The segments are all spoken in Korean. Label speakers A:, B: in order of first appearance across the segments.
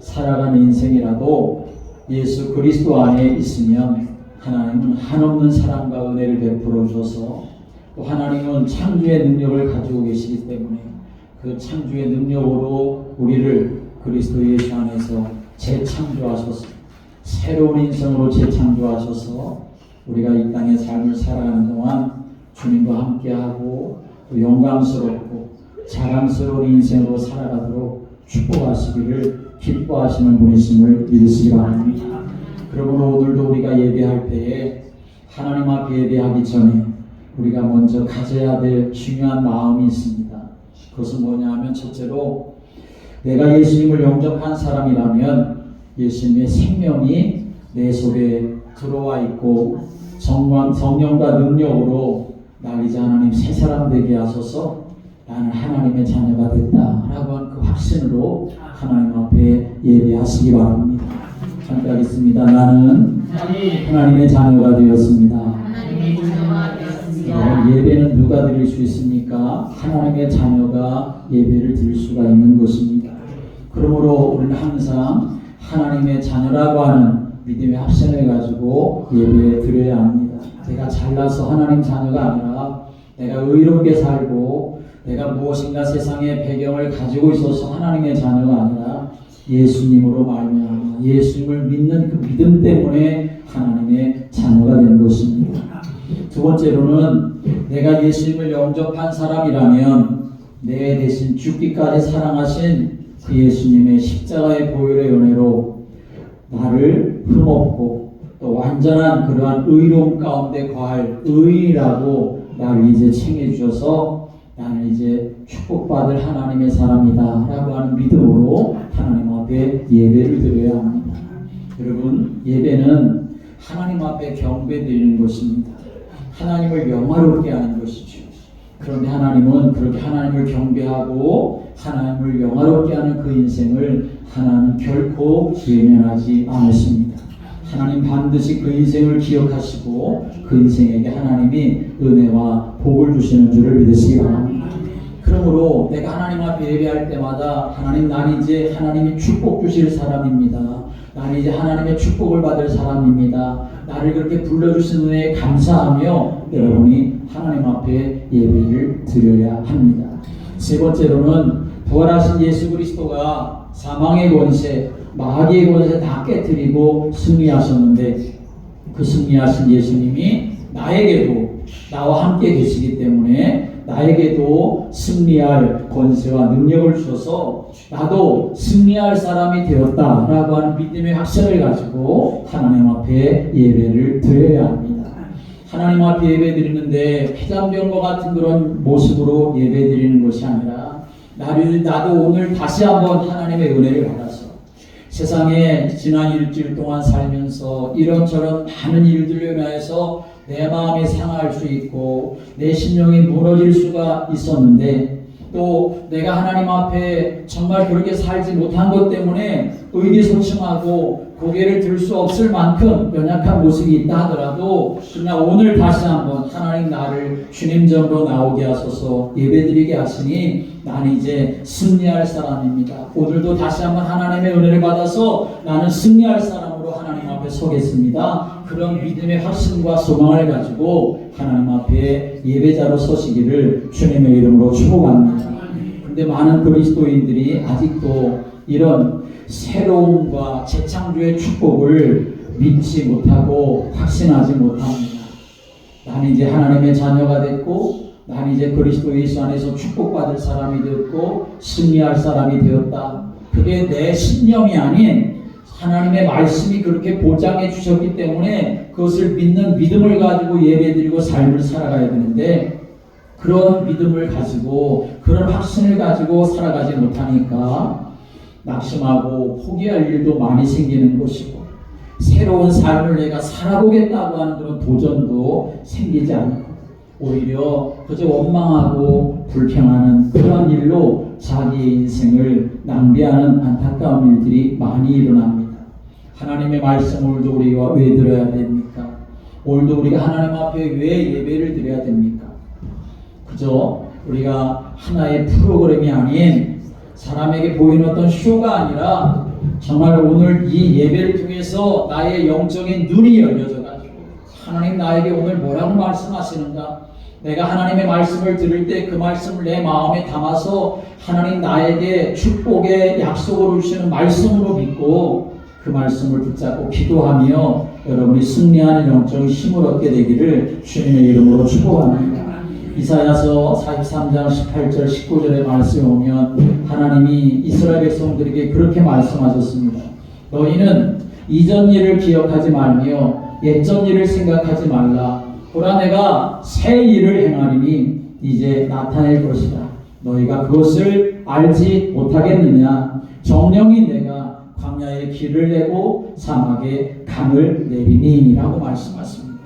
A: 살아가는 인생이라도 예수 그리스도 안에 있으면 하나님은 한없는 사랑과 은혜를 베풀어 주셔서 또 하나님은 창조의 능력을 가지고 계시기 때문에 그 창조의 능력으로 우리를 그리스도 예수 안에서 재창조하셔서 새로운 인생으로 재창조하셔서 우리가 이 땅의 삶을 살아가는 동안 주님과 함께하고 또 영광스럽고 자랑스러운 인생으로 살아가도록 축복하시기를 기뻐하시는 분이심을 믿으시기 바랍니다. 그러므로 오늘도 우리가 예배할 때에 하나님 앞에 예배하기 전에 우리가 먼저 가져야 될 중요한 마음이 있습니다. 그것은 뭐냐 하면 첫째로 내가 예수님을 영접한 사람이라면 예수님의 생명이 내 속에 들어와 있고 성령과 능력으로 날 이제 하나님 새 사람 되게 하셔서 나는 하나님의 자녀가 됐다라고 하는 그 확신으로 하나님 앞에 예배하시기 바랍니다. 함께 하겠습니다. 나는 하나님의 자녀가 되었습니다. 예배는 누가 드릴 수 있습니까? 하나님의 자녀가 예배를 드릴 수가 있는 것입니다. 그러므로 우리는 항상 하나님의 자녀라고 하는 믿음의 확신을 가지고 예배 드려야 합니다. 내가 잘나서 하나님 자녀가 아니라 내가 의롭게 살고 내가 무엇인가 세상의 배경을 가지고 있어서 하나님의 자녀가 아니라 예수님으로 말미암아 예수님을 믿는 그 믿음 때문에 하나님의 자녀가 된 것입니다. 두 번째로는 내가 예수님을 영접한 사람이라면 내 대신 죽기까지 사랑하신 그 예수님의 십자가의 보혈의 은혜로 나를 흠없고 또 완전한 그러한 의로움 가운데 거할 의인이라고 나를 이제 챙겨주셔서 나는 이제 축복받을 하나님의 사람이다 라고 하는 믿음으로 하나님 앞에 예배를 드려야 합니다. 여러분, 예배는 하나님 앞에 경배드리는 것입니다. 하나님을 영화롭게 하는 것이죠. 그런데 하나님은 그렇게 하나님을 경배하고 하나님을 영화롭게 하는 그 인생을 하나님은 결코 외면하지 않으십니다. 하나님 반드시 그 인생을 기억하시고 그 인생에게 하나님이 은혜와 복을 주시는 줄을 믿으시기 바랍니다. 그러므로 내가 하나님 앞에 예배할 때마다 하나님, 난 이제 하나님이 축복 주실 사람입니다. 나는 이제 하나님의 축복을 받을 사람입니다. 나를 그렇게 불러주신 은혜에 감사하며 여러분이 하나님 앞에 예배를 드려야 합니다. 세 번째로는 부활하신 예수 그리스도가 사망의 권세, 마귀의 권세 다 깨뜨리고 승리하셨는데 그 승리하신 예수님이 나에게도 나와 함께 계시기 때문에 나에게도 승리할 권세와 능력을 주셔서 나도 승리할 사람이 되었다라고 하는 믿음의 확신을 가지고 하나님 앞에 예배를 드려야 합니다. 하나님 앞에 예배 드리는데 폐잔병과 같은 그런 모습으로 예배 드리는 것이 아니라 나도 오늘 다시 한번 하나님의 은혜를 받아서 세상에 지난 일주일 동안 살면서 이런저런 많은 일들로 인하여서 내 마음이 상할 수 있고 내 심령이 무너질 수가 있었는데 또 내가 하나님 앞에 정말 그렇게 살지 못한 것 때문에 의기소침하고 고개를 들 수 없을 만큼 연약한 모습이 있다 하더라도 그러나 오늘 다시 한번 하나님 나를 주님전으로 나오게 하소서 예배드리게 하시니 나는 이제 승리할 사람입니다. 오늘도 다시 한번 하나님의 은혜를 받아서 나는 승리할 사람으로 하나님 앞에 서겠습니다. 그런 믿음의 확신과 소망을 가지고 하나님 앞에 예배자로 서시기를 주님의 이름으로 축복합니다. 그런데 많은 그리스도인들이 아직도 이런 새로움과 재창조의 축복을 믿지 못하고 확신하지 못합니다. 나는 이제 하나님의 자녀가 됐고 나는 이제 그리스도 예수 안에서 축복받을 사람이 되었고 승리할 사람이 되었다. 그게 내 신념이 아닌 하나님의 말씀이 그렇게 보장해 주셨기 때문에 그것을 믿는 믿음을 가지고 예배드리고 삶을 살아가야 되는데 그런 믿음을 가지고 그런 확신을 가지고 살아가지 못하니까 낙심하고 포기할 일도 많이 생기는 것이고 새로운 삶을 내가 살아보겠다고 하는 그런 도전도 생기지 않고 오히려 그저 원망하고 불평하는 그런 일로 자기의 인생을 낭비하는 안타까운 일들이 많이 일어납니다. 하나님의 말씀 오늘도 우리가 왜 들어야 됩니까? 오늘도 우리가 하나님 앞에 왜 예배를 드려야 됩니까? 그저 우리가 하나의 프로그램이 아닌 사람에게 보이는 어떤 쇼가 아니라 정말 오늘 이 예배를 통해서 나의 영적인 눈이 열려져 가지고 하나님 나에게 오늘 뭐라고 말씀하시는가, 내가 하나님의 말씀을 들을 때 그 말씀을 내 마음에 담아서 하나님 나에게 축복의 약속을 주시는 말씀으로 믿고 그 말씀을 붙잡고 기도하며 여러분이 승리하는 영적인 힘을 얻게 되기를 주님의 이름으로 축복합니다. 이사야서 43장 18절 19절의 말씀에 오면 하나님이 이스라엘 백성들에게 그렇게 말씀하셨습니다. 너희는 이전 일을 기억하지 말며 옛전 일을 생각하지 말라. 보라, 내가 새 일을 행하리니 이제 나타낼 것이다. 너희가 그것을 알지 못하겠느냐. 정령이 내가 광야에 길을 내고 사막에 강을 내리니 라고 말씀하십니다.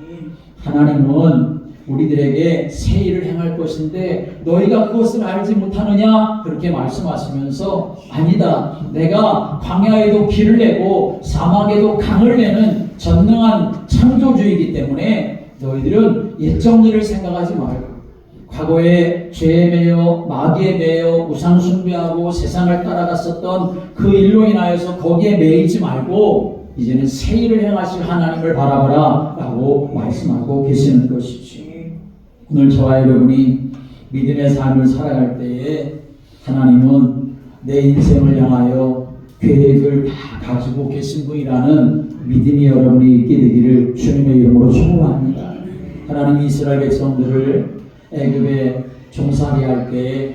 A: 하나님은 우리들에게 새 일을 행할 것인데 너희가 그것을 알지 못하느냐 그렇게 말씀하시면서, 아니다, 내가 광야에도 길을 내고 사막에도 강을 내는 전능한 창조주이기 때문에 너희들은 옛적 일을 생각하지 말고 과거에 죄에 매여 마귀에 매여 우상 숭배하고 세상을 따라갔었던 그 일로 인하여서 거기에 매이지 말고 이제는 새 일을 행하실 하나님을 바라보라 라고 말씀하고 계시는 것이죠. 오늘 저와 여러분이 믿음의 삶을 살아갈 때에 하나님은 내 인생을 향하여 계획을 다 가지고 계신 분이라는 믿음이 여러분이 있게 되기를 주님의 이름으로 축복합니다. 하나님이 이스라엘 백성들을 애굽에 종살이 할 때에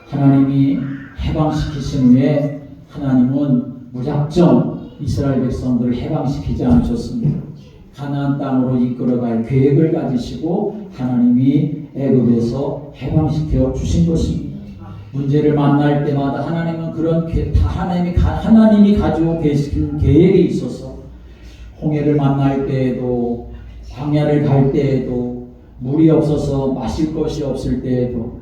A: 하나님이 해방시키신 후에 하나님은 무작정 이스라엘 백성들을 해방시키지 않으셨습니다. 가나안 땅으로 이끌어갈 계획을 가지시고 하나님이 애굽에서 해방시켜 주신 것입니다. 문제를 만날 때마다 하나님은 그런 하나님이 가지고 계신 계획이 있어서 홍해를 만날 때에도 광야를 갈 때에도 물이 없어서 마실 것이 없을 때에도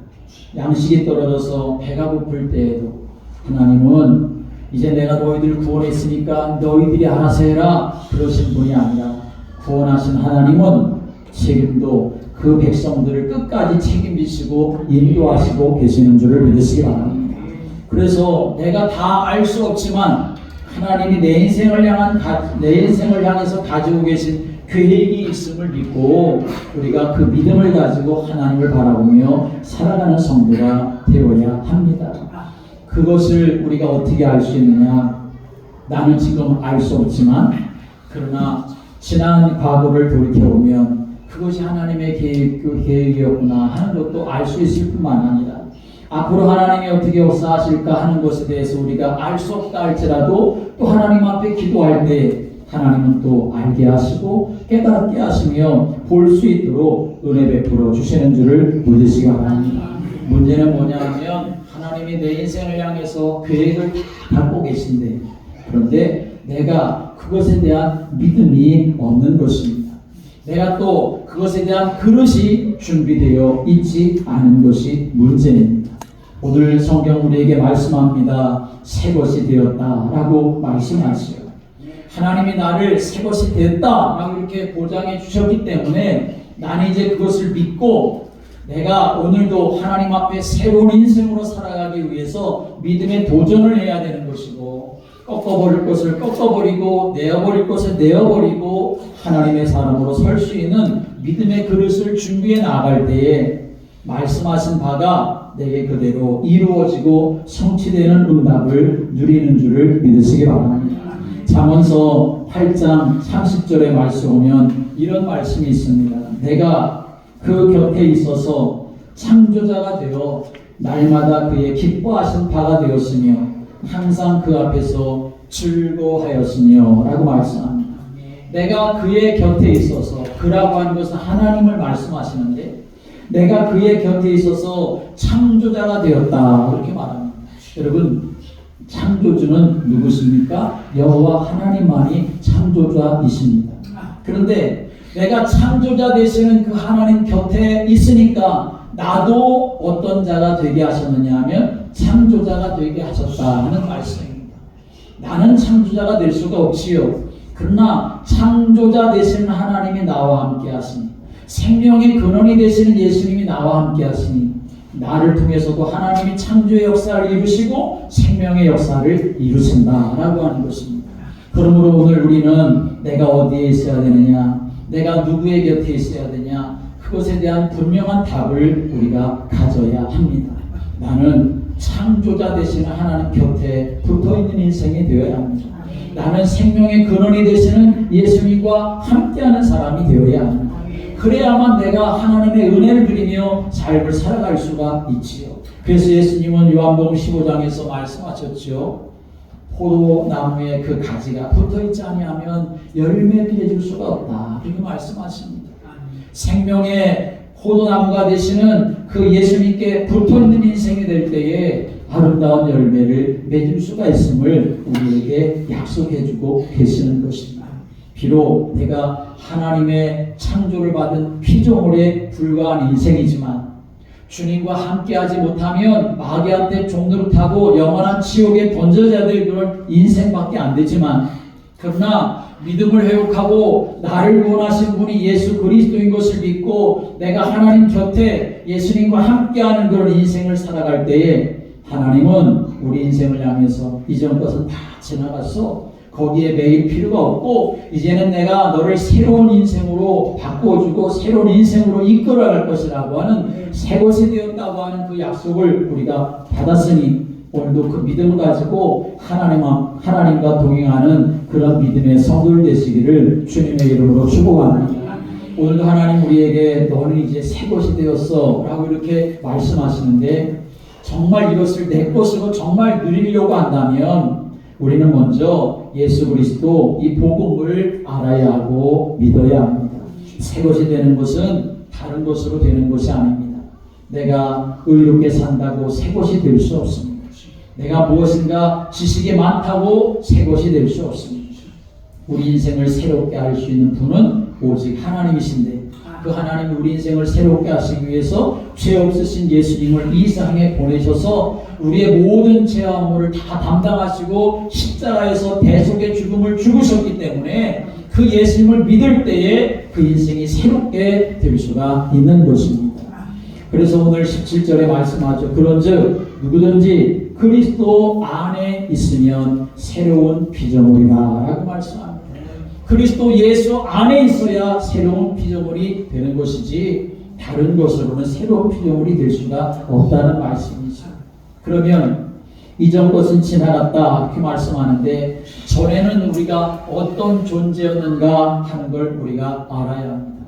A: 양식이 떨어져서 배가 고플 때에도 하나님은 이제 내가 너희들을 구원했으니까 너희들이 알아서 해라 그러신 분이 아니라 구원하신 하나님은 책임도 그 백성들을 끝까지 책임지시고 인도하시고 계시는 줄을 믿으시기 바랍니다. 그래서 내가 다 알 수 없지만 하나님이 내 인생을 향해서 가지고 계신 계획이 있음을 믿고 우리가 그 믿음을 가지고 하나님을 바라보며 살아가는 성도가 되어야 합니다. 그것을 우리가 어떻게 알 수 있느냐? 나는 지금 알 수 없지만 그러나 지난 과거를 돌이켜보면 그것이 하나님의 계획이었구나 하는 것도 알 수 있을 뿐만 아니라 앞으로 하나님이 어떻게 역사하실까 하는 것에 대해서 우리가 알 수 없다 할지라도 또 하나님 앞에 기도할 때 하나님은 또 알게 하시고 깨닫게 하시며 볼 수 있도록 은혜 베풀어 주시는 줄을 믿으시기 바랍니다. 문제는 뭐냐면 하나님이 내 인생을 향해서 계획을 다 갖고 계신데 그런데 내가 그것에 대한 믿음이 없는 것입니다. 내가 또 그것에 대한 그릇이 준비되어 있지 않은 것이 문제입니다. 오늘 성경 우리에게 말씀합니다. 새 것이 되었다라고 말씀하시오. 하나님이 나를 새 것이 되었다라고 이렇게 보장해 주셨기 때문에 나는 이제 그것을 믿고 내가 오늘도 하나님 앞에 새로운 인생으로 살아가기 위해서 믿음의 도전을 해야 되는 것이고 꺾어버릴 것을 꺾어버리고 내어버릴 것을 내어버리고 하나님의 사람으로 설 수 있는 믿음의 그릇을 준비해 나아갈 때에 말씀하신 바가 내게 그대로 이루어지고 성취되는 응답을 누리는 줄을 믿으시기 바랍니다. 잠언서 8장 30절의 말씀 보면 이런 말씀이 있습니다. 내가 그 곁에 있어서 창조자가 되어 날마다 그의 기뻐하신 바가 되었으며 항상 그 앞에서 즐거워하였으며 라고 말씀합니다. 내가 그의 곁에 있어서, 그라고 하는 것은 하나님을 말씀하시는데 내가 그의 곁에 있어서 창조자가 되었다 이렇게 말합니다. 여러분, 창조주는 누구십니까? 여호와 하나님만이 창조자이십니다. 그런데 내가 창조자 되시는 그 하나님 곁에 있으니까 나도 어떤 자가 되게 하셨느냐 하면 창조자가 되게 하셨다 하는 말씀입니다. 나는 창조자가 될 수가 없지요. 그러나 창조자 되시는 하나님이 나와 함께 하시니 생명의 근원이 되시는 예수님이 나와 함께 하시니 나를 통해서도 하나님이 창조의 역사를 이루시고 생명의 역사를 이루신다라고 하는 것입니다. 그러므로 오늘 우리는 내가 어디에 있어야 되느냐, 내가 누구의 곁에 있어야 되냐, 그것에 대한 분명한 답을 우리가 가져야 합니다. 나는 창조자 되시는 하나님 곁에 붙어있는 인생이 되어야 합니다. 나는 생명의 근원이 되시는 예수님과 함께하는 사람이 되어야 합니다. 그래야만 내가 하나님의 은혜를 누리며 삶을 살아갈 수가 있지요. 그래서 예수님은 요한복음 15장에서 말씀하셨죠. 포도나무에 그 가지가 붙어있지 아니하면 열매를 맺을 수가 없다. 그렇게 말씀하십니다. 생명의 포도나무가 되시는 그 예수님께 붙어있는 인생이 될 때에 아름다운 열매를 맺을 수가 있음을 우리에게 약속해주고 계시는 것입니다. 비록 내가 하나님의 창조를 받은 피조물에 불과한 인생이지만 주님과 함께하지 못하면 마귀한테 종노릇하고 영원한 지옥에 던져져야 될 그런 인생밖에 안 되지만, 그러나 믿음을 회복하고 나를 구원하신 분이 예수 그리스도인 것을 믿고 내가 하나님 곁에 예수님과 함께하는 그런 인생을 살아갈 때에 하나님은 우리 인생을 향해서 이전 것은 다 지나갔어, 거기에 매일 필요가 없고 이제는 내가 너를 새로운 인생으로 바꿔주고 새로운 인생으로 이끌어갈 것이라고 하는 새 것이 되었다고 하는 그 약속을 우리가 받았으니 오늘도 그 믿음을 가지고 하나님과 동행하는 그런 믿음의 성도들 되시기를 주님의 이름으로 축복합니다. 오늘도 하나님 우리에게 너는 이제 새 것이 되었어 라고 이렇게 말씀하시는데, 정말 이것을 내 것으로 정말 누리려고 한다면 우리는 먼저 예수 그리스도 이 복음을 알아야 하고 믿어야 합니다. 새 것이 되는 것은 다른 것으로 되는 것이 아닙니다. 내가 의롭게 산다고 새 것이 될 수 없습니다. 내가 무엇인가 지식이 많다고 새 것이 될 수 없습니다. 우리 인생을 새롭게 할 수 있는 분은 오직 하나님이신데, 그 하나님이 우리 인생을 새롭게 하시기 위해서 죄 없으신 예수님을 이 세상에 보내셔서 우리의 모든 죄와 허물을 다 담당하시고 십자가에서 대속의 죽음을 죽으셨기 때문에 그 예수님을 믿을 때에 그 인생이 새롭게 될 수가 있는 것입니다. 그래서 오늘 17절에 말씀하죠. 그런즉 누구든지 그리스도 안에 있으면 새로운 피조물이라 라고 말씀합니다. 그리스도 예수 안에 있어야 새로운 피조물이 되는 것이지 다른 것으로는 새로운 피조물이 될 수가 없다는 말씀이죠. 그러면 이전 것은 지나갔다 이렇게 말씀하는데, 전에는 우리가 어떤 존재였는가 하는 걸 우리가 알아야 합니다.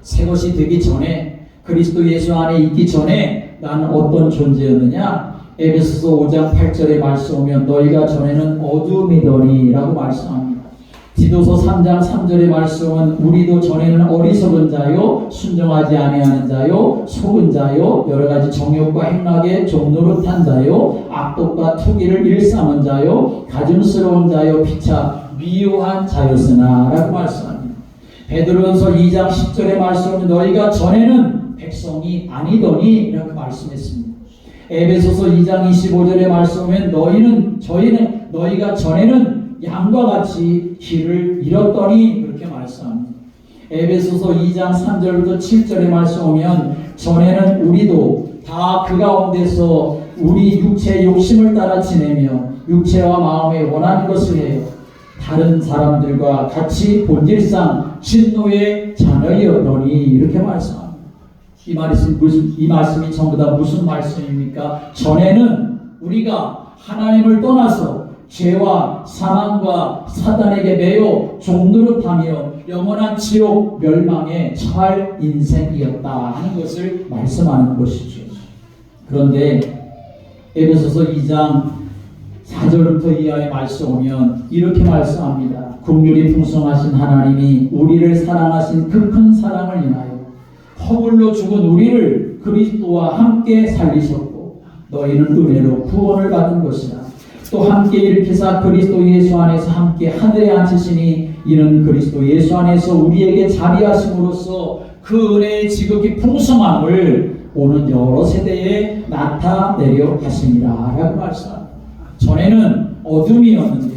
A: 새 것이 되기 전에, 그리스도 예수 안에 있기 전에 나는 어떤 존재였느냐? 에베소서 5장 8절에 말씀 오면 너희가 전에는 어둠이더니 라고 말씀합니다. 디도서 3장 3절의 말씀은 우리도 전에는 어리석은 자요, 순종하지 아니하는 자요, 속은 자요, 여러가지 정욕과 행락에 종노릇한 자요, 악독과 투기를 일삼은 자요, 가증스러운 자요, 피차 미워한 자였으나 라고 말씀합니다. 베드로전서 2장 10절의 말씀은 너희가 전에는 백성이 아니더니 라고 말씀했습니다. 에베소서 2장 25절의 말씀은 너희가 전에는 양과 같이 길을 잃었더니 그렇게 말씀합니다. 에베소서 2장 3절부터 7절의 말씀 오면 전에는 우리도 다 그 가운데서 우리 육체의 욕심을 따라 지내며 육체와 마음에 원하는 것을 해요. 다른 사람들과 같이 본질상 진노의 자녀였더니 이렇게 말씀합니다. 이 말씀이 전부 다 무슨 말씀입니까? 전에는 우리가 하나님을 떠나서 죄와 사망과 사단에게 매여 종노릇하며 영원한 지옥 멸망에 처할 인생이었다 하는 것을 말씀하는 것이죠. 그런데 에베소서 2장 4절부터 이하의 말씀 오면 이렇게 말씀합니다. 긍휼이 풍성하신 하나님이 우리를 사랑하신 그 큰 사랑을 인하여 허물로 죽은 우리를 그리스도와 함께 살리셨고 너희는 은혜로 구원을 받은 것이라. 또 함께 일으키사 그리스도 예수 안에서 함께 하늘에 앉히시니 이는 그리스도 예수 안에서 우리에게 자비하심으로써 그 은혜의 지극히 풍성함을 오는 여러 세대에 나타내려 하심이라 라고 말씀합니다. 전에는 어둠이었는데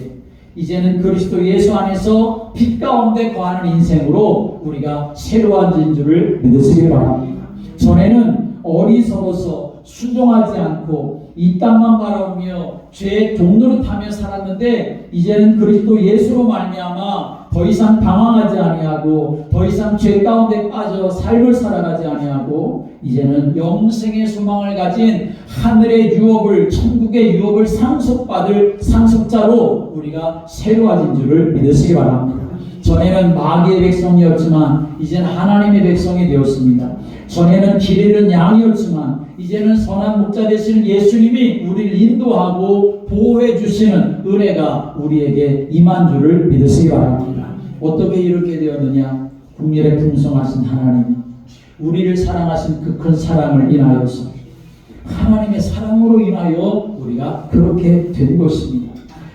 A: 이제는 그리스도 예수 안에서 빛 가운데 거하는 인생으로 우리가 새로워진 줄을 믿으시기 바랍니다. 전에는 어리석어서 순종하지 않고 이 땅만 바라보며 죄의 종노릇하며 살았는데 이제는 그리스도 예수로 말미암아 더 이상 방황하지 아니하고 더 이상 죄 가운데 빠져 삶을 살아가지 아니하고 이제는 영생의 소망을 가진 하늘의 유업을 천국의 유업을 상속받을 상속자로 우리가 새로워진 줄을 믿으시기 바랍니다. 전에는 마귀의 백성이었지만 이제는 하나님의 백성이 되었습니다. 전에는 길 잃은 양이었지만 이제는 선한 목자 되시는 예수님이 우리를 인도하고 보호해 주시는 은혜가 우리에게 임한 줄을 믿으시기 바랍니다. 어떻게 이렇게 되었느냐? 국률에 풍성하신 하나님이 우리를 사랑하신 그 큰 사랑을 인하여서 하나님의 사랑으로 인하여 우리가 그렇게 된 것입니다.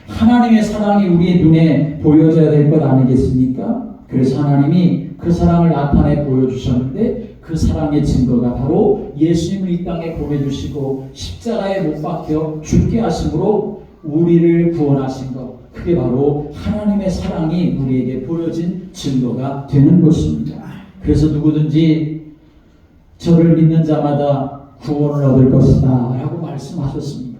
A: 하나님의 사랑이 우리의 눈에 보여져야 될 것 아니겠습니까? 그래서 하나님이 그 사랑을 나타내 보여주셨는데 그 사랑의 증거가 바로 예수님을 이 땅에 보내주시고 십자가에 못 박혀 죽게 하심으로 우리를 구원하신 것, 그게 바로 하나님의 사랑이 우리에게 보여진 증거가 되는 것입니다. 그래서 누구든지 저를 믿는 자마다 구원을 얻을 것이다 라고 말씀하셨습니다.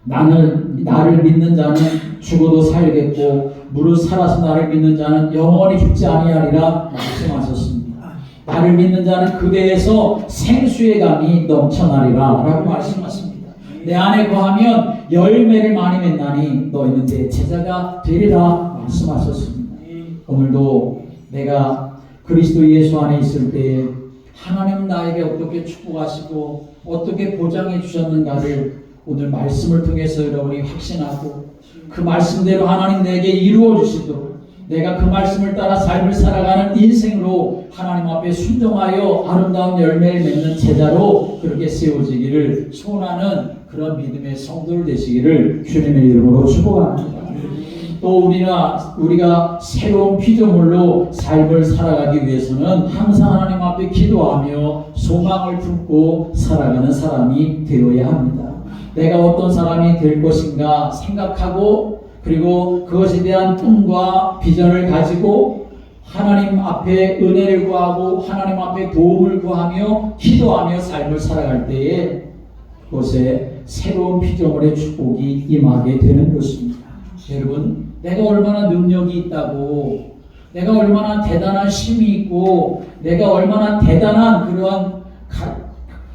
A: 나를 믿는 자는 죽어도 살겠고 무릇 살아서 나를 믿는 자는 영원히 죽지 아니하리라 말씀하셨습니다. 나를 믿는 자는 그 배에서 생수의 강이 넘쳐나리라 라고 말씀하십니다. 내 안에 거하면 열매를 많이 맺나니 너희는 내 제자가 되리라 말씀하셨습니다. 오늘도 내가 그리스도 예수 안에 있을 때에 하나님은 나에게 어떻게 축복하시고 어떻게 보장해 주셨는가를 오늘 말씀을 통해서 여러분이 확신하고 그 말씀대로 하나님 내게 이루어 주시도록 내가 그 말씀을 따라 삶을 살아가는 인생으로 하나님 앞에 순종하여 아름다운 열매를 맺는 제자로 그렇게 세워지기를 소원하는 그런 믿음의 성도를 되시기를 주님의 이름으로 축복합니다. 또 우리가 새로운 피조물로 삶을 살아가기 위해서는 항상 하나님 앞에 기도하며 소망을 품고 살아가는 사람이 되어야 합니다. 내가 어떤 사람이 될 것인가 생각하고 그리고 그것에 대한 꿈과 비전을 가지고 하나님 앞에 은혜를 구하고 하나님 앞에 도움을 구하며 기도하며 삶을 살아갈 때에 그것에 새로운 피조물의 축복이 임하게 되는 것입니다. 여러분, 내가 얼마나 능력이 있다고, 내가 얼마나 대단한 힘이 있고, 내가 얼마나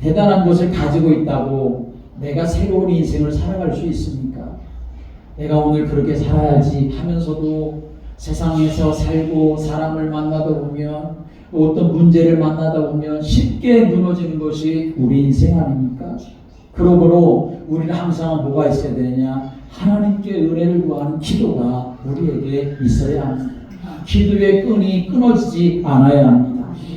A: 대단한 것을 가지고 있다고 내가 새로운 인생을 살아갈 수 있습니까? 내가 오늘 그렇게 살아야지 하면서도 세상에서 살고 사람을 만나다 보면 어떤 문제를 만나다 보면 쉽게 무너지는 것이 우리 인생 아닙니까? 그러므로 우리는 항상 뭐가 있어야 되느냐? 하나님께 은혜를 구하는 기도가 우리에게 있어야 합니다. 기도의 끈이 끊어지지 않아야 합니다.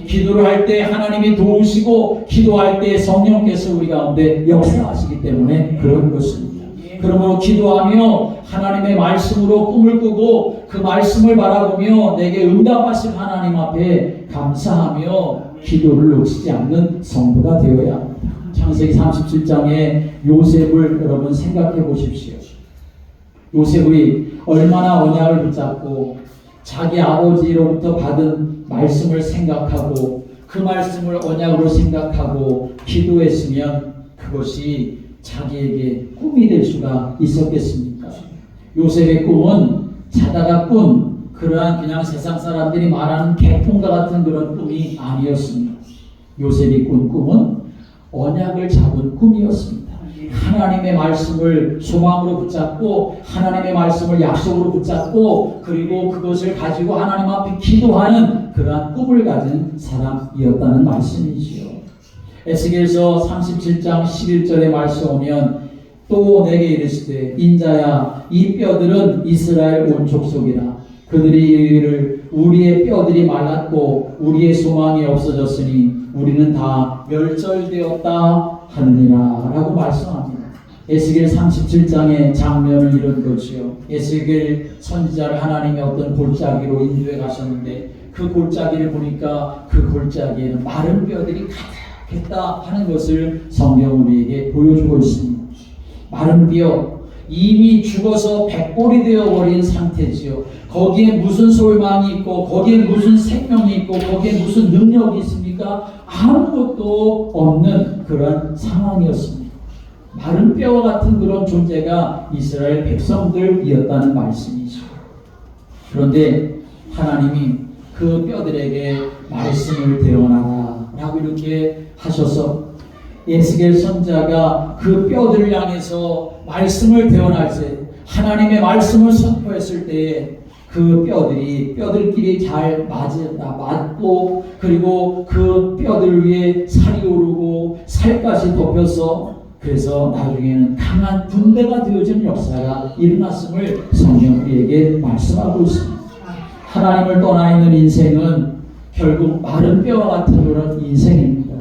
A: 기도를 할 때 하나님이 도우시고 기도할 때 성령께서 우리 가운데 역사하시기 때문에 그런 것입니다. 그러므로 기도하며 하나님의 말씀으로 꿈을 꾸고 그 말씀을 바라보며 내게 응답하신 하나님 앞에 감사하며 기도를 놓치지 않는 성도가 되어야 합니다. 창세기 37장에 요셉을 여러분 생각해 보십시오. 요셉이 얼마나 언약을 붙잡고 자기 아버지로부터 받은 말씀을 생각하고 그 말씀을 언약으로 생각하고 기도했으면 그것이 자기에게 꿈이 될 수가 있었겠습니까? 요셉의 꿈은 자다가 꾼 그러한 그냥 세상 사람들이 말하는 개풍과 같은 그런 꿈이 아니었습니다. 요셉이 꾼 꿈은 언약을 잡은 꿈이었습니다. 하나님의 말씀을 소망으로 붙잡고 하나님의 말씀을 약속으로 붙잡고 그리고 그것을 가지고 하나님 앞에 기도하는 그러한 꿈을 가진 사람이었다는 말씀이지요. 에스겔서 37장 11절의 말씀 오면 또 내게 이르시되 인자야 이 뼈들은 이스라엘 온 족속이라 그들이 이르기를 우리의 뼈들이 말랐고 우리의 소망이 없어졌으니 우리는 다 멸절되었다 하느니라 라고 말씀합니다. 에스겔 37장의 장면을 이룬 것이요. 에스겔 선지자를 하나님의 어떤 골짜기로 인도해 가셨는데 그 골짜기를 보니까 그 골짜기에는 마른 뼈들이 가득했다 하는 것을 성경 우리에게 보여주고 있습니다. 마른 뼈, 이미 죽어서 백골이 되어버린 상태지요. 거기에 무슨 소망이 있고 거기에 무슨 생명이 있고 거기에 무슨 능력이 있습니까? 있습니까? 아무것도 없는 그런 상황이었습니다. 마른 뼈와 같은 그런 존재가 이스라엘 백성들이었다는 말씀이죠. 그런데 하나님이 그 뼈들에게 말씀을 대언하라 라고 이렇게 하셔서 에스겔 선지자가 그 뼈들을 향해서 말씀을 대언할 때, 하나님의 말씀을 선포했을 때에 그 뼈들끼리 잘 맞고, 그리고 그 뼈들 위에 살이 오르고 살까지 덮여서, 그래서 나중에는 강한 군대가 되어지는 역사가 일어났음을 성경 우리에게 말씀하고 있습니다. 하나님을 떠나 있는 인생은 결국 마른 뼈와 같은 그런 인생입니다.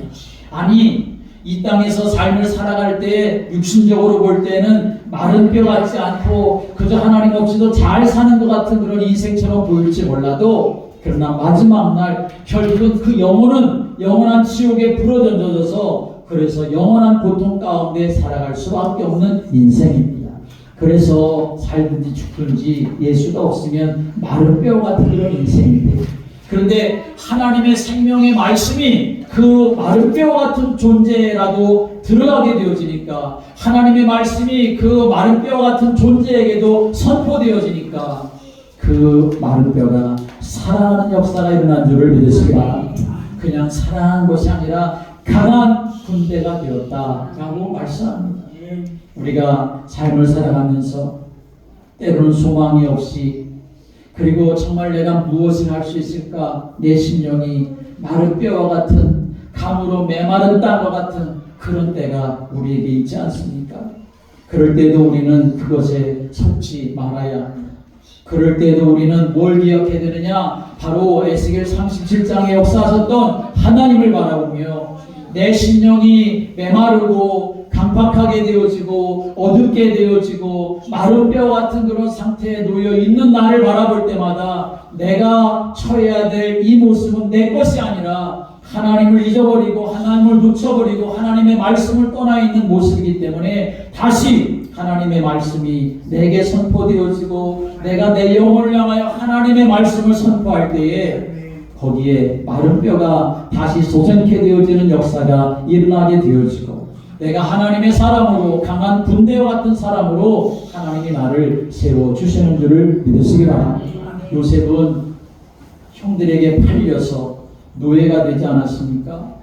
A: 아니, 이 땅에서 삶을 살아갈 때 육신적으로 볼 때는 마른 뼈 같지 않고 그저 하나님 없이도 잘 사는 것 같은 그런 인생처럼 보일지 몰라도, 그러나 마지막 날 결국은 그 영혼은 영원한 지옥에 불어던져져서, 그래서 영원한 고통 가운데 살아갈 수밖에 없는 인생입니다. 그래서 살든지 죽든지 예수가 없으면 마른 뼈 같은 그런 인생인데, 그런데 하나님의 생명의 말씀이 그 마른 뼈 같은 존재라도 들어가게 되어지니까, 하나님의 말씀이 그 마른 뼈 같은 존재에게도 선포되어지니까 그 마른 뼈가 살아나는 역사가 일어난 줄을 믿으시기 바랍니다. 그냥 살아난 것이 아니라 강한 군대가 되었다라고 말씀합니다. 우리가 삶을 살아가면서 때로는 소망이 없이, 그리고 정말 내가 무엇을 할 수 있을까, 내 심령이 마른 뼈와 같은, 감으로 메마른 땅과 같은 그런 때가 우리에게 있지 않습니까? 그럴 때도 우리는 그것에 속지 말아야 합니다. 그럴 때도 우리는 뭘 기억해야 되느냐? 바로 에스겔 37장에 역사하셨던 하나님을 바라보며 내 심령이 메마르고 강팍하게 되어지고 어둡게 되어지고 마른 뼈 같은 그런 상태에 놓여 있는 나를 바라볼 때마다 내가 처해야 될 이 모습은 내 것이 아니라 하나님을 잊어버리고 하나님을 놓쳐버리고 하나님의 말씀을 떠나 있는 모습이기 때문에, 다시 하나님의 말씀이 내게 선포되어지고 내가 내 영혼을 향하여 하나님의 말씀을 선포할 때에 거기에 마른 뼈가 다시 솟게 되어지는 역사가 일어나게 되어지고, 내가 하나님의 사람으로, 강한 군대와 같은 사람으로 하나님이 나를 세워주시는 줄을 믿으시기 바랍니다. 요셉은 형들에게 팔려서 노예가 되지 않았습니까?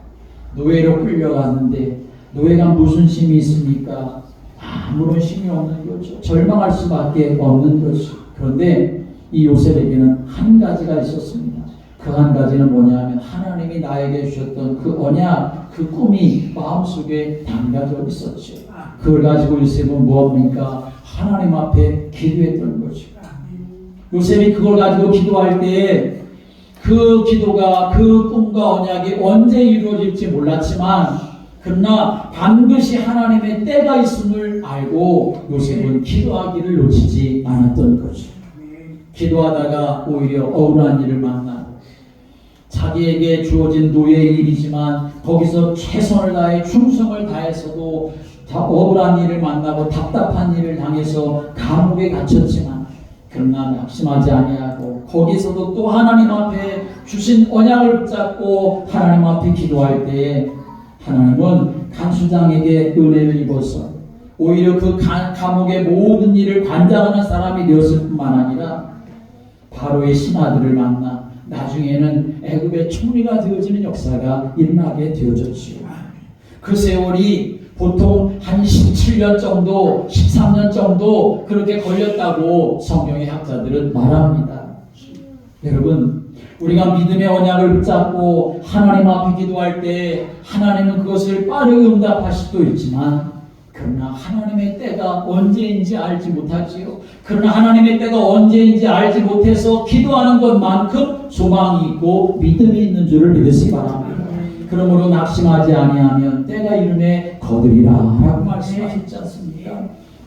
A: 노예로 끌려갔는데 노예가 무슨 힘이 있습니까? 아무런 힘이 없는 거죠. 절망할 수밖에 없는 거죠. 그런데 이 요셉에게는 한 가지가 있었습니다. 그 한 가지는 뭐냐면 하나님이 나에게 주셨던 그 언약, 그 꿈이 마음속에 담겨져 있었죠. 그걸 가지고 요셉은 무엇입니까? 하나님 앞에 기도했던 거죠. 요셉이 그걸 가지고 기도할 때 그 기도가, 그 꿈과 언약이 언제 이루어질지 몰랐지만, 그러나 반드시 하나님의 때가 있음을 알고 요셉은 기도하기를 놓치지 않았던 거죠. 기도하다가 오히려 억울한 일을 만나고, 자기에게 주어진 노예의 일이지만 거기서 최선을 다해 충성을 다해서도 억울한 일을 만나고 답답한 일을 당해서 감옥에 갇혔지만, 그러나 낙심하지 아니하고 거기서도 또 하나님 앞에 주신 언약을 붙잡고 하나님 앞에 기도할 때에 하나님은 간수장에게 은혜를 입어서 오히려 그 감옥의 모든 일을 관장하는 사람이 되었을 뿐만 아니라 바로의 신하들을 만나 나중에는 애굽의 총리가 되어지는 역사가 일어나게 되어졌지요. 그 세월이 보통 한 17년 정도, 13년 정도 그렇게 걸렸다고 성경의 학자들은 말합니다. 여러분, 우리가 믿음의 언약을 붙잡고 하나님 앞에 기도할 때 하나님은 그것을 빠르게 응답하실 수도 있지만, 그러나 하나님의 때가 언제인지 알지 못하지요. 그러나 하나님의 때가 언제인지 알지 못해서 기도하는 것만큼 소망이 있고 믿음이 있는 줄을 믿으시기 바랍니다. 그러므로 낙심하지 아니하면 때가 이름에 거두리라 라고 말씀하셨지 않습니까?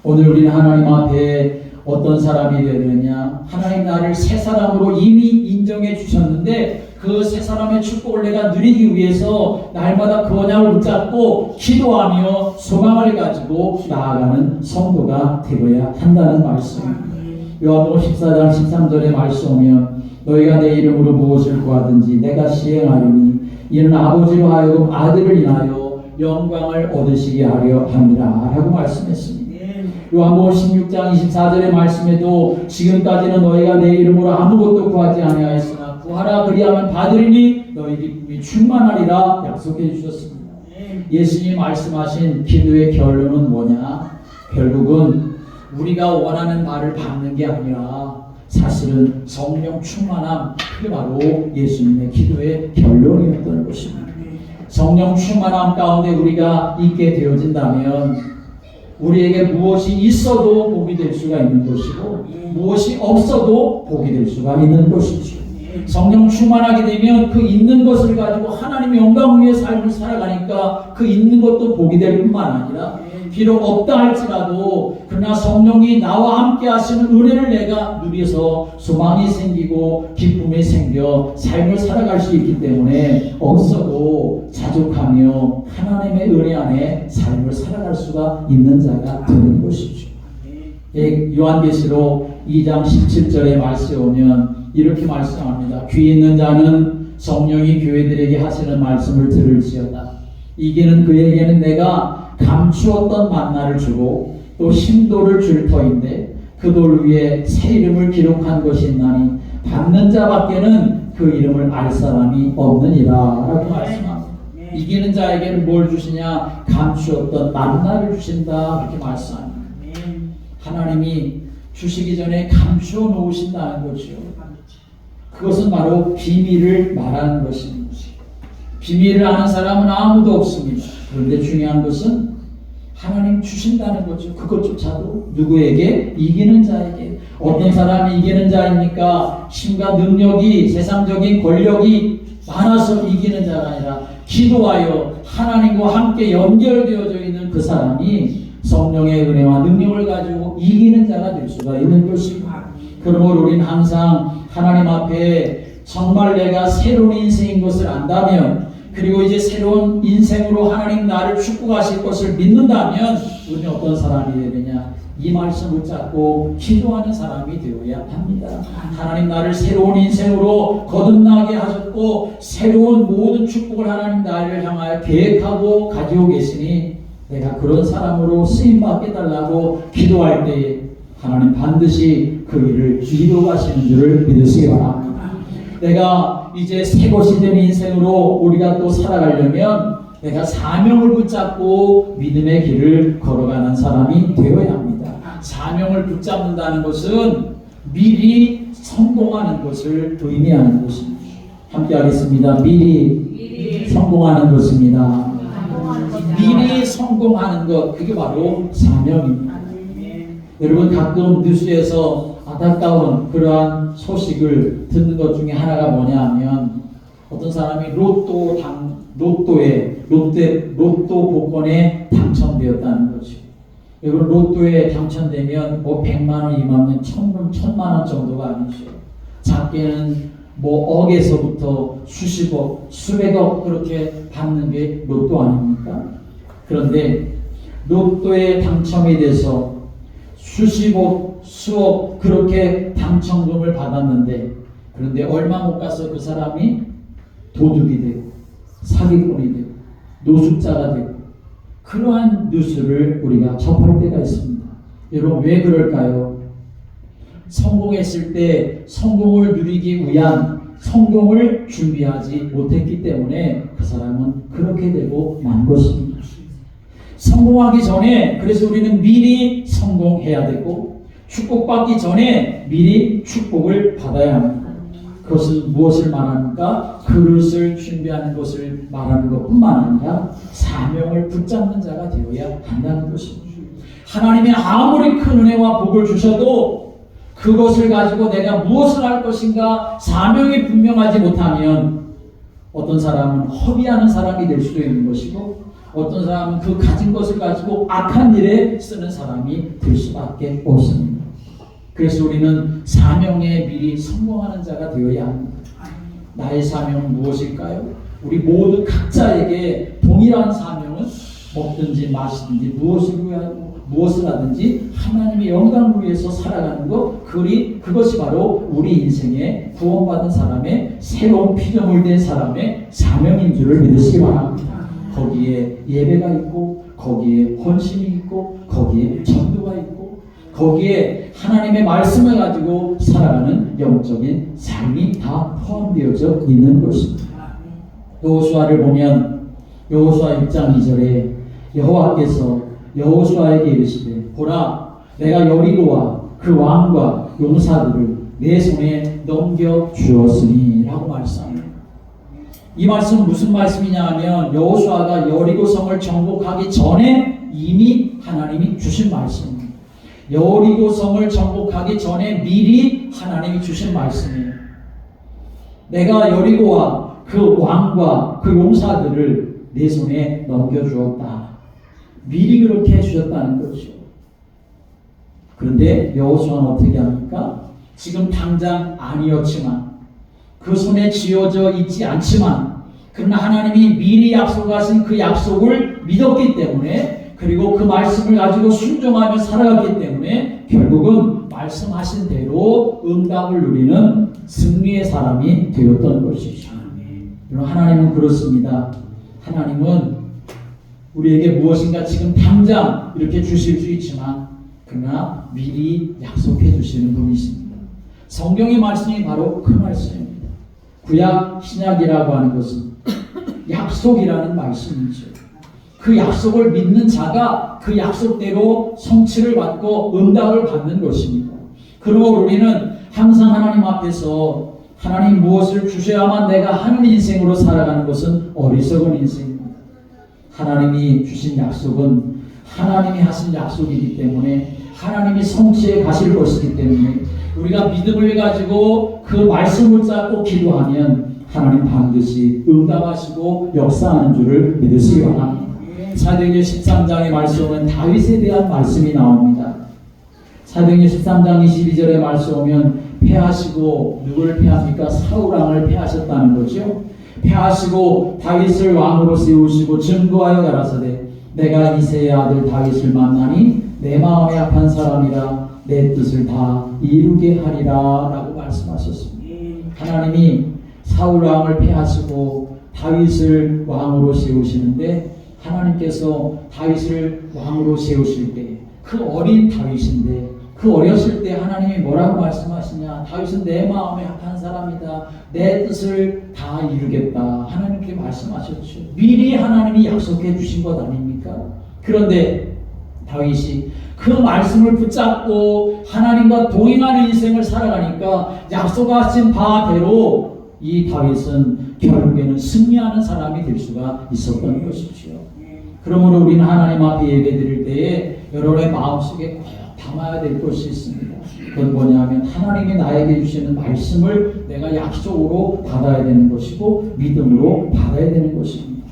A: 오늘 우리는 하나님 앞에 어떤 사람이 되느냐? 하나님 나를 새 사람으로 이미 인정해 주셨는데 그 새 사람의 축복을 내가 누리기 위해서 날마다 그 언약을 붙잡고 기도하며 소망을 가지고 나아가는 성도가 되어야 한다는 말씀입니다. 요한복음 14장 13절에 말씀 오면 너희가 내 이름으로 무엇을 구하든지 내가 시행하리니 이는 아버지로 하여금 아들을 인하여 영광을 얻으시게 하려 함이라 라고 말씀했습니다. 요한복음 16장 24절의 말씀에도 지금까지는 너희가 내 이름으로 아무것도 구하지 아니하였으나 구하라 그리하면 받으리니 너희 기쁨이 충만하리라 약속해 주셨습니다. 예수님이 말씀하신 기도의 결론은 뭐냐? 결국은 우리가 원하는 바를 받는 게 아니라 사실은 성령 충만함, 그게 바로 예수님의 기도의 결론이었던 것입니다. 성령 충만함 가운데 우리가 있게 되어진다면 우리에게 무엇이 있어도 복이 될 수가 있는 것이고 무엇이 없어도 복이 될 수가 있는 것이죠. 성령 충만하게 되면 그 있는 것을 가지고 하나님의 영광 위에 삶을 살아가니까 그 있는 것도 복이 될 뿐만 아니라 비록 없다 할지라도 그러나 성령이 나와 함께 하시는 은혜를 내가 누려서 소망이 생기고 기쁨이 생겨 삶을 살아갈 수 있기 때문에 없어도 자족하며 하나님의 은혜 안에 삶을 살아갈 수가 있는 자가 되는 것이죠. 요한계시록 2장 17절에 말씀에 오면 이렇게 말씀합니다. 귀 있는 자는 성령이 교회들에게 하시는 말씀을 들을지어다. 이기는 그에게는 내가 감추었던 만나를 주고 또 신도를 줄 터인데 그 돌 위에 새 이름을 기록한 것이 있나니 받는 자밖에는 그 이름을 알 사람이 없느니라 라고 말씀합니다. 이기는 자에게는 뭘 주시냐? 감추었던 만나를 주신다 그렇게 말씀합니다. 하나님이 주시기 전에 감추어 놓으신다는 거죠. 그것은 바로 비밀을 말하는 것입니다. 비밀을 아는 사람은 아무도 없습니다. 그런데 중요한 것은 하나님 주신다는 거죠. 그것조차도 누구에게? 이기는 자에게. 어떤 사람이 이기는 자입니까? 힘과 능력이, 세상적인 권력이 많아서 이기는 자가 아니라 기도하여 하나님과 함께 연결되어져 있는 그 사람이 성령의 은혜와 능력을 가지고 이기는 자가 될 수가 있는 것입니다. 그러므로 우리는 항상 하나님 앞에 정말 내가 새로운 인생인 것을 안다면, 그리고 이제 새로운 인생으로 하나님 나를 축복하실 것을 믿는다면 우리는 어떤 사람이 되야 되냐? 이 말씀 붙잡고 기도하는 사람이 되어야 합니다. 하나님 나를 새로운 인생으로 거듭나게 하셨고 새로운 모든 축복을 하나님 나를 향하여 계획하고 가지고 계시니 내가 그런 사람으로 쓰임받게 달라고 기도할 때에 하나님 반드시 그 일을 이루어가시는 줄을 믿으시기 바랍니다. 내가 이제 새 것이 된 인생으로 우리가 또 살아가려면 내가 사명을 붙잡고 믿음의 길을 걸어가는 사람이 되어야 합니다. 사명을 붙잡는다는 것은 미리 성공하는 것을 의미하는 것입니다. 함께 하겠습니다. 미리 성공하는 것입니다. 미리 성공하는 것, 그게 바로 사명입니다. 여러분 가끔 뉴스에서 안타까운 그러한 소식을 듣는 것 중에 하나가 뭐냐 하면 어떤 사람이 로또 복권에 당첨되었다는 거죠. 여러분 로또에 당첨되면 뭐 100만 원, 2만 원, 1000만 원 정도가 아니죠. 작게는 뭐 억에서부터 수십억, 수백억 그렇게 받는 게 로또 아닙니까? 그런데 로또에 당첨이 돼서 수십억, 수억 그렇게 당첨금을 받았는데 그런데 얼마 못 가서 그 사람이 도둑이 되고 사기꾼이 되고 노숙자가 되고 그러한 뉴스를 우리가 접할 때가 있습니다. 여러분 왜 그럴까요? 성공했을 때 성공을 누리기 위한 성공을 준비하지 못했기 때문에 그 사람은 그렇게 되고 만 것입니다. 성공하기 전에 그래서 우리는 미리 성공해야 되고 축복받기 전에 미리 축복을 받아야 합니다. 그것은 무엇을 말합니까? 그릇을 준비하는 것을 말하는 것뿐만 아니라 사명을 붙잡는 자가 되어야 한다는 것입니다. 하나님이 아무리 큰 은혜와 복을 주셔도 그것을 가지고 내가 무엇을 할 것인가 사명이 분명하지 못하면 어떤 사람은 허비하는 사람이 될 수도 있는 것이고 어떤 사람은 그 가진 것을 가지고 악한 일에 쓰는 사람이 될 수밖에 없습니다. 그래서 우리는 사명에 미리 성공하는 자가 되어야 합니다. 나의 사명은 무엇일까요? 우리 모두 각자에게 동일한 사명은 먹든지 마시든지 무엇을 무엇을 하든지 하나님의 영광을 위해서 살아가는 것, 그것이 바로 우리 인생의 구원받은 사람의 새로운 피조물 된 사람의 사명인 줄을 믿으시기 바랍니다. 거기에 예배가 있고 거기에 헌신이 있고 거기에 전도가 있고 거기에 하나님의 말씀을 가지고 살아가는 영적인 삶이 다 포함되어져 있는 것입니다. 여호수아를 보면 여호수아 6장 2절에 여호와께서 여호수아에게 이르시되 보라 내가 여리고와 그 왕과 용사들을 내 손에 넘겨 주었으니 라고 말씀합니다. 이 말씀은 무슨 말씀이냐 하면 여호수아가 여리고 성을 정복하기 전에 이미 하나님이 주신 말씀입니다. 여리고 성을 정복하기 전에 미리 하나님이 주신 말씀이에요. 내가 여리고와 그 왕과 그 용사들을 내 손에 넘겨주었다. 미리 그렇게 해주셨다는 거죠. 그런데 여호수아는 어떻게 합니까? 지금 당장 아니었지만 그 손에 쥐어져 있지 않지만 그러나 하나님이 미리 약속하신 그 약속을 믿었기 때문에 그리고 그 말씀을 가지고 순종하며 살아갔기 때문에 결국은 말씀하신 대로 응답을 누리는 승리의 사람이 되었던 것이죠. 하나님은 그렇습니다. 하나님은 우리에게 무엇인가 지금 당장 이렇게 주실 수 있지만 그러나 미리 약속해 주시는 분이십니다. 성경의 말씀이 바로 그 말씀입니다. 구약 신약이라고 하는 것은 약속이라는 말씀이죠. 그 약속을 믿는 자가 그 약속대로 성취를 받고 응답을 받는 것입니다. 그러므로 우리는 항상 하나님 앞에서 하나님 무엇을 주셔야만 내가 하는 인생으로 살아가는 것은 어리석은 인생입니다. 하나님이 주신 약속은 하나님이 하신 약속이기 때문에 하나님이 성취해 가실 것이기 때문에 우리가 믿음을 가지고 그 말씀을 잡고 기도하면 하나님 반드시 응답하시고 역사하는 줄을 믿으시기 바랍니다. 사도행전 13장의 말씀은 다윗에 대한 말씀이 나옵니다. 사도행전 13장 22절의 말씀 오면 패하시고 누구를 패합니까? 사울왕을 패하셨다는 거죠. 패하시고 다윗을 왕으로 세우시고 증거하여 가라사대 내가 이새의 아들 다윗을 만나니 내 마음에 합한 사람이라 내 뜻을 다 이루게 하리라 라고 말씀하셨습니다. 하나님이 사울왕을 패하시고 다윗을 왕으로 세우시는데 하나님께서 다윗을 왕으로 세우실 때 그 어린 다윗인데 그 어렸을 때 하나님이 뭐라고 말씀하시냐? 다윗은 내 마음에 합한 사람이다. 내 뜻을 다 이루겠다. 하나님께 말씀하셨죠. 미리 하나님이 약속해 주신 것 아닙니까? 그런데 다윗이 그 말씀을 붙잡고 하나님과 동행하는 인생을 살아가니까 약속하신 바대로 이 다윗은 결국에는 승리하는 사람이 될 수가 있었던 것이죠. 그러므로 우리는 하나님 앞에 예배드릴 때에 여러분의 마음속에 꼭 담아야 될 것이 있습니다. 그건 뭐냐면 하나님이 나에게 주시는 말씀을 내가 약속으로 받아야 되는 것이고 믿음으로 받아야 되는 것입니다.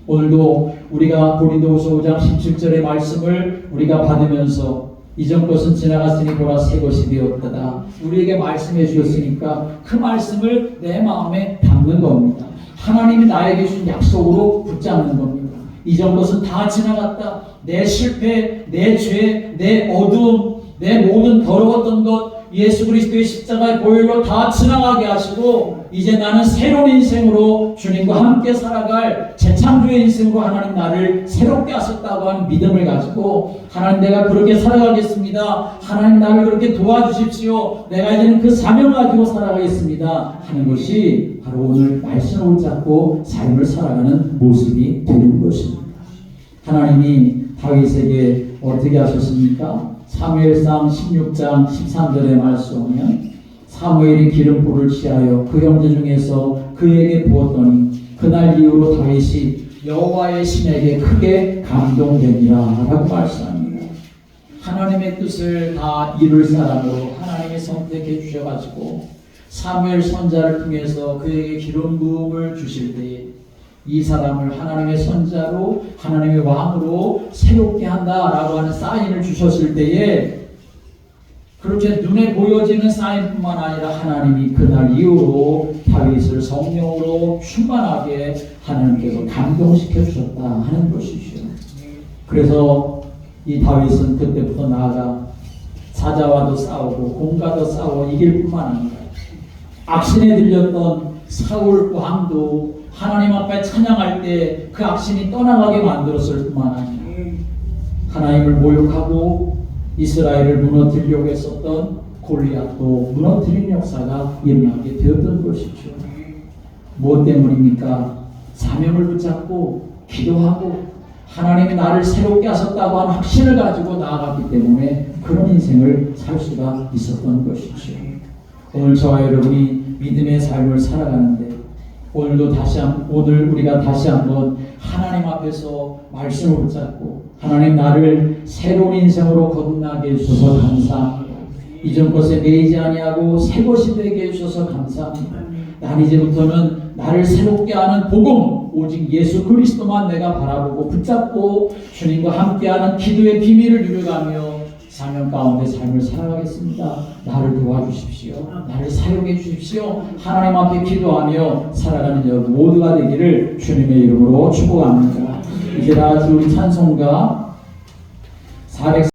A: 오늘도 우리가 고린도후서 5장 17절의 말씀을 우리가 받으면서 이전 것은 지나갔으니 보라 새 것이 되었다. 우리에게 말씀해 주셨으니까 그 말씀을 내 마음에 담는 겁니다. 하나님이 나에게 주신 약속으로 붙잡는 겁니다. 이전 것은 다 지나갔다. 내 실패, 내 죄, 내 어두움, 내 모든 더러웠던 것 예수 그리스도의 십자가의 보혈로 다 지나가게 하시고 이제 나는 새로운 인생으로 주님과 함께 살아갈 재창조의 인생으로 하나님 나를 새롭게 하셨다고 하는 믿음을 가지고 하나님 내가 그렇게 살아가겠습니다. 하나님 나를 그렇게 도와주십시오. 내가 이제는 그 사명을 가지고 살아가겠습니다. 하는 것이 바로 오늘 말씀을 잡고 삶을 살아가는 모습이 되는 것입니다. 하나님이 다윗에게 어떻게 하셨습니까? 사무엘상 16장 13절의 말씀 보면 사무엘이 기름불을 취하여 그 형제 중에서 그에게 부었더니 그날 이후로 다윗이 여호와의 신에게 크게 감동되니라 라고 말씀합니다. 하나님의 뜻을 다 이룰 사람으로 하나님이 선택해 주셔가지고 사무엘 선자를 통해서 그에게 기름 부음을 주실 때에 이 사람을 하나님의 선자로 하나님의 왕으로 새롭게 한다라고 하는 사인을 주셨을 때에 그렇게 눈에 보여지는 사인뿐만 아니라 하나님이 그날 이후로 다윗을 성령으로 충만하게 하나님께서 감동시켜 주셨다 하는 것이죠. 그래서 이 다윗은 그때부터 나아가 사자와도 싸우고 곰과도 싸워 이길 뿐만 아니라 악신에 들렸던 사울 왕도 하나님 앞에 찬양할 때 그 악신이 떠나가게 만들었을 뿐만 아니라 하나님을 모욕하고 이스라엘을 무너뜨리려고 했었던 골리앗도 무너뜨린 역사가 일어나게 되었던 것이죠. 무엇 때문입니까? 사명을 붙잡고 기도하고 하나님이 나를 새롭게 하셨다고 하는 확신을 가지고 나아갔기 때문에 그런 인생을 살 수가 있었던 것이죠. 오늘 저와 여러분이 믿음의 삶을 살아가는데 오늘 우리가 다시 한번 하나님 앞에서 말씀을 붙잡고 하나님 나를 새로운 인생으로 거듭나게 해주셔서 감사합니다. 이전 것에 매이지 아니하고 새 것이 되게 해주셔서 감사합니다. 난 이제부터는 나를 새롭게 하는 복음 오직 예수 그리스도만 내가 바라보고 붙잡고 주님과 함께하는 기도의 비밀을 누려가며 사명 가운데 삶을 살아가겠습니다. 나를 도와주십시오. 나를 사용해 주십시오. 하나님 앞에 기도하며 살아가는 여러분 모두가 되기를 주님의 이름으로 축복합니다. 이제 다 같이 우리 찬송가 400